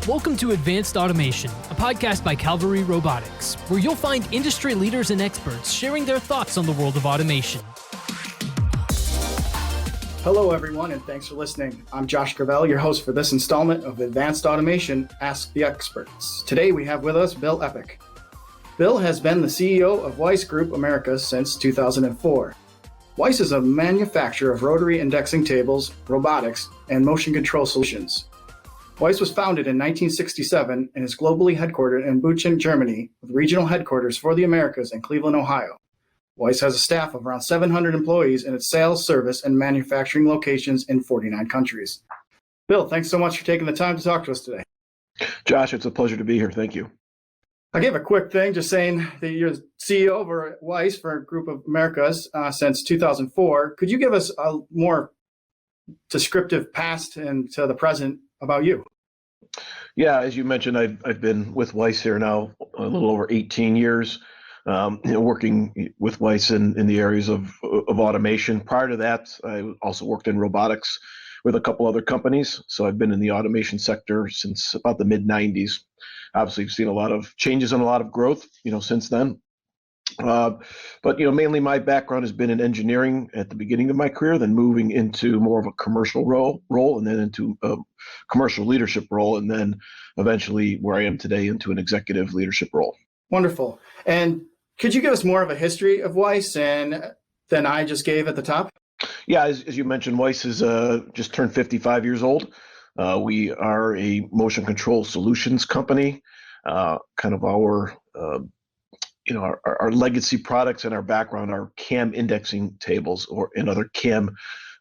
Welcome to Advanced Automation, a podcast by Calvary Robotics, where you'll find industry leaders and experts sharing their thoughts on the world of automation. Hello, everyone, and thanks for listening. I'm Josh Gravelle, your host for this installment of Advanced Automation, Ask the Experts. Today, we have with us Bill Eppich. Bill has been the CEO of Weiss Group Americas since 2004. Weiss is a manufacturer of rotary indexing tables, robotics, and motion control solutions. Weiss was founded in 1967 and is globally headquartered in Bochum, Germany, with regional headquarters for the Americas in Cleveland, Ohio. Weiss has a staff of around 700 employees in its sales, service, and manufacturing locations in 49 countries. Bill, thanks so much for taking the time to talk to us today. Josh, it's a pleasure to be here. Thank you. I gave a quick thing just saying that you're CEO over at Weiss for a Group of Americas since 2004. Could you give us a more descriptive past and to the present about you? Yeah, as you mentioned, I've been with Weiss here now a little over 18 years, working with Weiss in the areas of automation. Prior to that, I also worked in robotics with a couple other companies. So I've been in the automation sector since about the mid-90s. Obviously, we've seen a lot of changes and a lot of growth, since then. But mainly my background has been in engineering at the beginning of my career, then moving into more of a commercial role, and then into a commercial leadership role, and then eventually where I am today into an executive leadership role. Wonderful. And could you give us more of a history of Weiss than I just gave at the top? Yeah, as you mentioned, Weiss is just turned 55 years old. We are a motion control solutions company. Kind of our legacy products and our background are CAM indexing tables and other CAM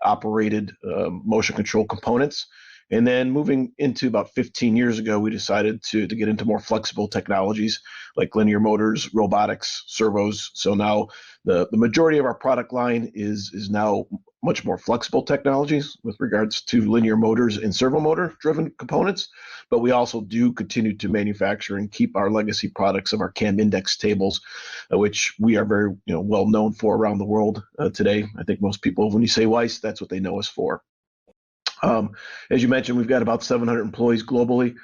operated motion control components. And then moving into about 15 years ago, we decided to get into more flexible technologies like linear motors, robotics, servos. So now the majority of our product line is now much more flexible technologies with regards to linear motors and servo motor driven components. But we also do continue to manufacture and keep our legacy products of our CAM index tables, which we are very well known for around the world today. I think most people, when you say Weiss, that's what they know us for. As you mentioned, we've got about 700 employees globally.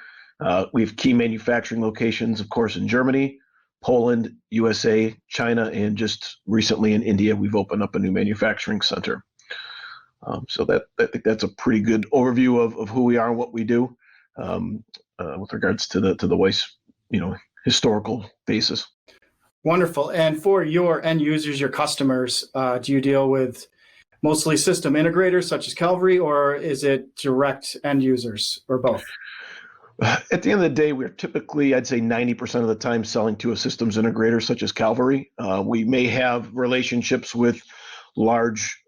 We have key manufacturing locations, of course, in Germany, Poland, USA, China, and just recently in India, we've opened up a new manufacturing center. So I think that's a pretty good overview of who we are and what we do with regards to the Weiss, historical basis. Wonderful. And for your end users, your customers, do you deal with mostly system integrators such as Calvary, or is it direct end users, or both? At the end of the day, we're typically, I'd say 90% of the time selling to a systems integrator such as Calvary. We may have relationships with large,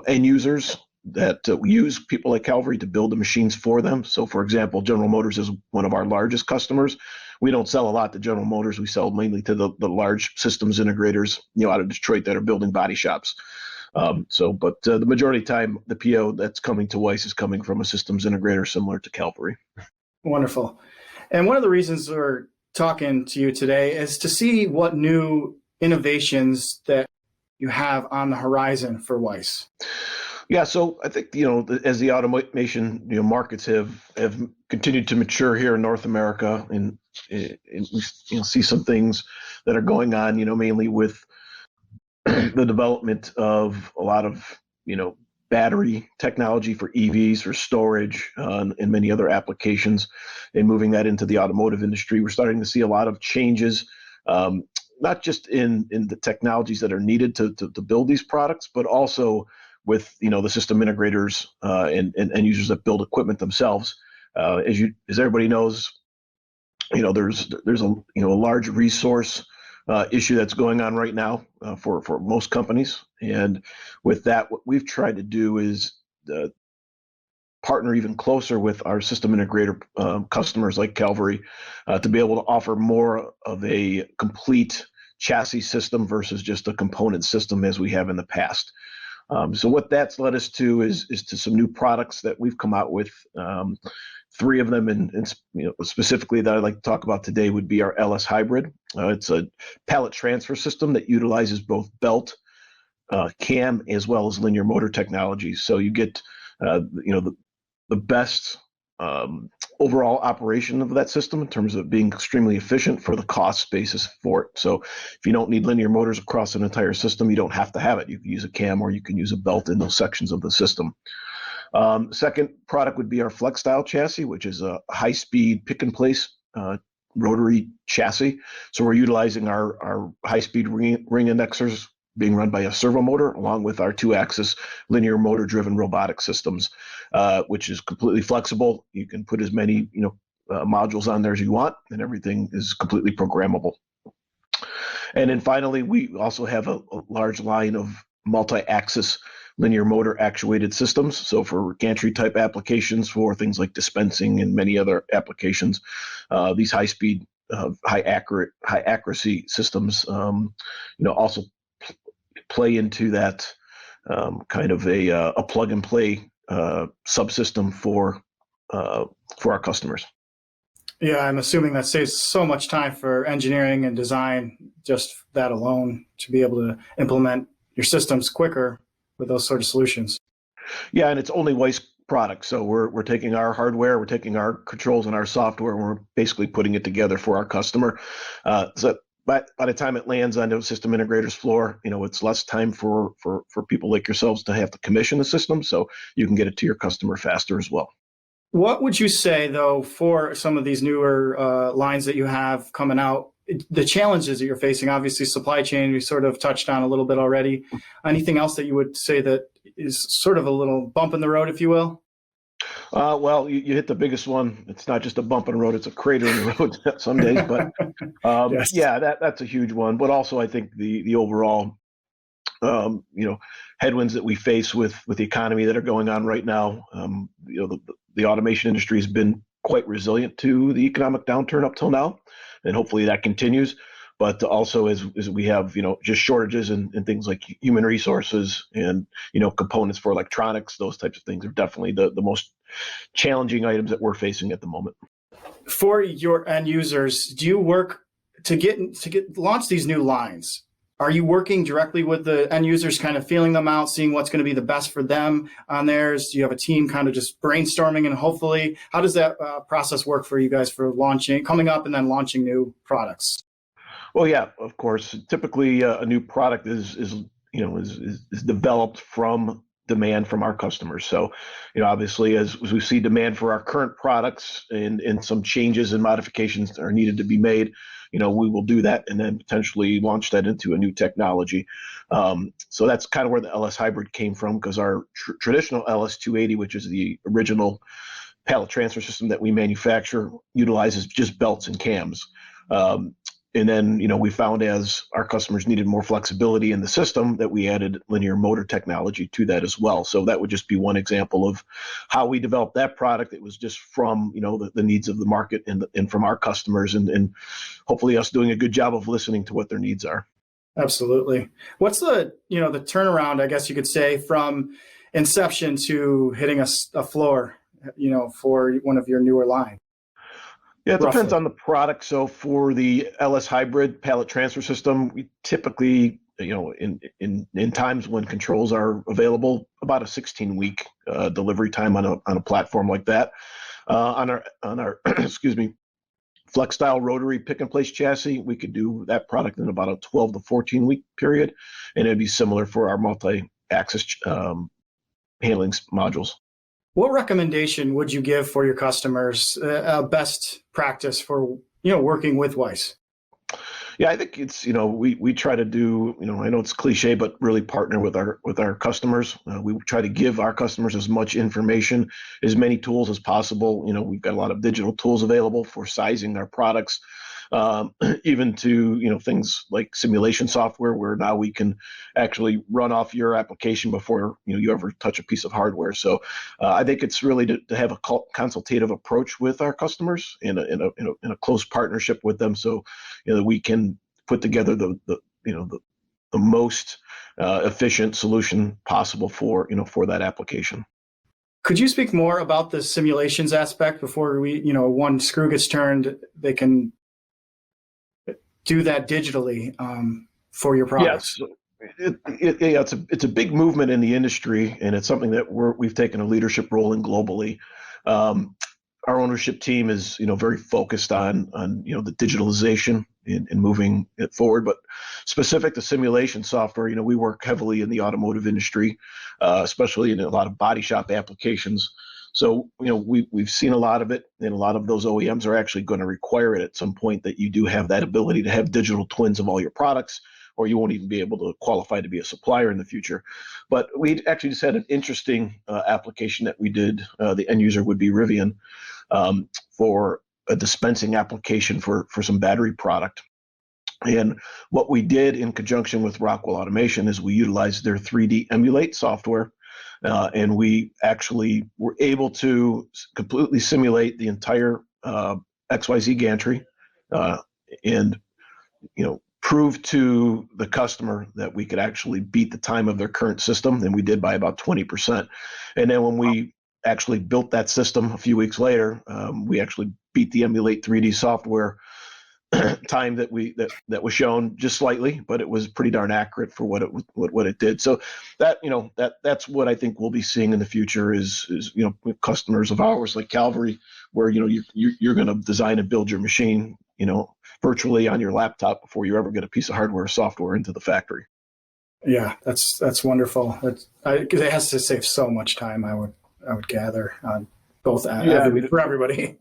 end users that we use people like Calvary to build the machines for them. So, for example, General Motors is one of our largest customers. We don't sell a lot to General Motors. We sell mainly to the large systems integrators, out of Detroit that are building body shops. But the majority of the time, the PO that's coming to Weiss is coming from a systems integrator similar to Calvary. Wonderful. And one of the reasons we're talking to you today is to see what new innovations that you have on the horizon for Weiss. Yeah, so I think, as the automation markets have continued to mature here in North America, and we see some things that are going on, mainly with the development of a lot of, battery technology for EVs, for storage, and many other applications, and moving that into the automotive industry. We're starting to see a lot of changes, not just in the technologies that are needed to build these products, but also with the system integrators and end users that build equipment themselves. As everybody knows, there's a large resource issue that's going on right now for most companies. And with that, what we've tried to do is partner even closer with our system integrator customers like Calvary to be able to offer more of a complete chassis system versus just a component system as we have in the past. So what that's led us to is to some new products that we've come out with. Three of them, and specifically that I'd like to talk about today, would be our LS Hybrid. It's a pallet transfer system that utilizes both belt, cam, as well as linear motor technology. So you get the best overall operation of that system in terms of being extremely efficient for the cost basis for it. So if you don't need linear motors across an entire system, you don't have to have it. You can use a cam or you can use a belt in those sections of the system. Second product would be our flex style chassis, which is a high-speed pick-and-place rotary chassis. So we're utilizing our high-speed ring indexers being run by a servo motor, along with our 2-axis linear motor-driven robotic systems, which is completely flexible. You can put as many modules on there as you want, and everything is completely programmable. And then finally, we also have a large line of multi-axis linear motor actuated systems. So for gantry type applications, for things like dispensing and many other applications, these high speed, high accuracy systems, also play into that kind of a plug and play subsystem for our customers. Yeah, I'm assuming that saves so much time for engineering and design, just that alone, to be able to implement your systems quicker with those sort of solutions. Yeah, and it's only Weiss products. So we're taking our hardware, we're taking our controls and our software, and we're basically putting it together for our customer. So by the time it lands on the system integrator's floor, it's less time for people like yourselves to have to commission the system, so you can get it to your customer faster as well. What would you say, though, for some of these newer lines that you have coming out, the challenges that you're facing? Obviously, supply chain, we sort of touched on a little bit already. Anything else that you would say that is sort of a little bump in the road, if you will? Well, you hit the biggest one. It's not just a bump in the road; it's a crater in the road some days. But Yes. yeah, that's a huge one. But also, I think the overall, headwinds that we face with the economy that are going on right now. The automation industry has been quite resilient to the economic downturn up till now, and hopefully that continues. But also, as we have, just shortages and things like human resources and, components for electronics, those types of things are definitely the most challenging items that we're facing at the moment. For your end users, do you work to launch these new lines? Are you working directly with the end users, kind of feeling them out, seeing what's going to be the best for them on theirs? Do you have a team kind of just brainstorming, and hopefully, how does that process work for you guys for coming up and then launching new products? Well, yeah, of course. Typically, a new product is developed from demand from our customers. So, obviously, as we see demand for our current products and some changes and modifications are needed to be made, we will do that and then potentially launch that into a new technology. So that's kind of where the LS Hybrid came from, because our traditional LS 280, which is the original pallet transfer system that we manufacture, utilizes just belts and cams. And then, we found as our customers needed more flexibility in the system that we added linear motor technology to that as well. So that would just be one example of how we developed that product. It was just from, the needs of the market and from our customers, and hopefully us doing a good job of listening to what their needs are. Absolutely. What's the turnaround, I guess you could say, from inception to hitting a floor, for one of your newer lines? Yeah, it depends Roughly on the product. So for the LS Hybrid pallet transfer system, we typically, in times when controls are available, about a 16-week delivery time on a platform like that. On our excuse me, flex style rotary pick and place chassis, we could do that product in about a 12 to 14-week period, and it'd be similar for our multi-axis handling modules. What recommendation would you give for your customers, best practice for, working with Weiss? Yeah, I think it's, we try to do, I know it's cliche, but really partner with our customers. We try to give our customers as much information, as many tools as possible. We've got a lot of digital tools available for sizing our products, even to, things like simulation software, where now we can actually run off your application before, you ever touch a piece of hardware. So I think it's really to have a consultative approach with our customers in a close partnership with them, so that we can put together the most efficient solution possible for that application. Could you speak more about the simulations aspect before one screw gets turned, they can do that digitally for your products? Yes, it's a big movement in the industry, and it's something that we've taken a leadership role in globally. our ownership team is, very focused on the digitalization and moving it forward. But specific to simulation software, we work heavily in the automotive industry, especially in a lot of body shop applications. So, we've seen a lot of it, and a lot of those OEMs are actually going to require it at some point, that you do have that ability to have digital twins of all your products, or you won't even be able to qualify to be a supplier in the future. But we actually just had an interesting application that we did. The end user would be Rivian, for a dispensing application for some battery product. And what we did in conjunction with Rockwell Automation is we utilized their 3D emulate software, and we actually were able to completely simulate the entire XYZ gantry, and prove to the customer that we could actually beat the time of their current system, and we did by about 20%. And then when we actually built that system a few weeks later, we actually beat the emulate 3D software time that was shown just slightly, but it was pretty darn accurate for what it did. So that's what I think we'll be seeing in the future is customers of ours like Calvary, where you're going to design and build your machine virtually on your laptop before you ever get a piece of hardware or software into the factory. Yeah, that's wonderful. Because it has to save so much time, I would gather, on both for everybody.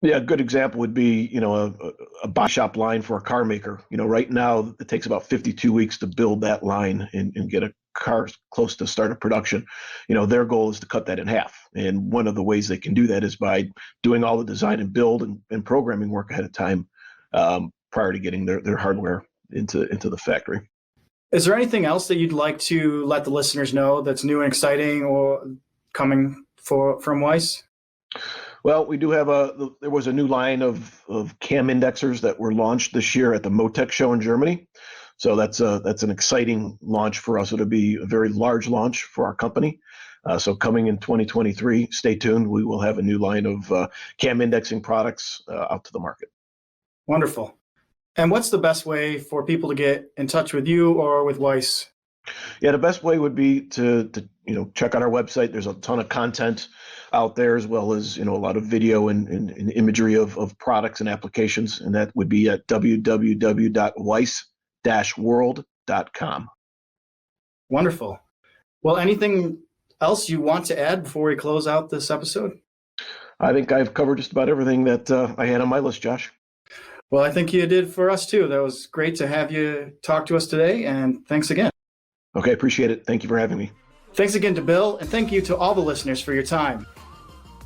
Yeah, a good example would be, a body shop line for a car maker. Right now it takes about 52 weeks to build that line and get a car close to start of production. Their goal is to cut that in half. And one of the ways they can do that is by doing all the design and build and programming work ahead of time, prior to getting their hardware into the factory. Is there anything else that you'd like to let the listeners know that's new and exciting or coming from Weiss? Well, we do have there was a new line of cam indexers that were launched this year at the Motec show in Germany. So that's an exciting launch for us. It'll be a very large launch for our company. So coming in 2023, stay tuned. We will have a new line of cam indexing products out to the market. Wonderful. And what's the best way for people to get in touch with you or with Weiss? Yeah, the best way would be to check out our website. There's a ton of content out there, as well as a lot of video and imagery of products and applications, and that would be at www.weiss-world.com. Wonderful. Well, anything else you want to add before we close out this episode? I think I've covered just about everything that I had on my list, Josh. Well, I think you did for us too. That was great to have you talk to us today, and thanks again. Okay, appreciate it. Thank you for having me. Thanks again to Bill, and thank you to all the listeners for your time.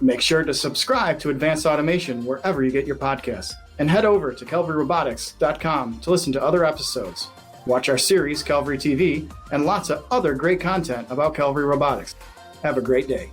Make sure to subscribe to Advanced Automation wherever you get your podcasts, and head over to calvaryrobotics.com to listen to other episodes. Watch our series, Calvary TV, and lots of other great content about Calvary Robotics. Have a great day.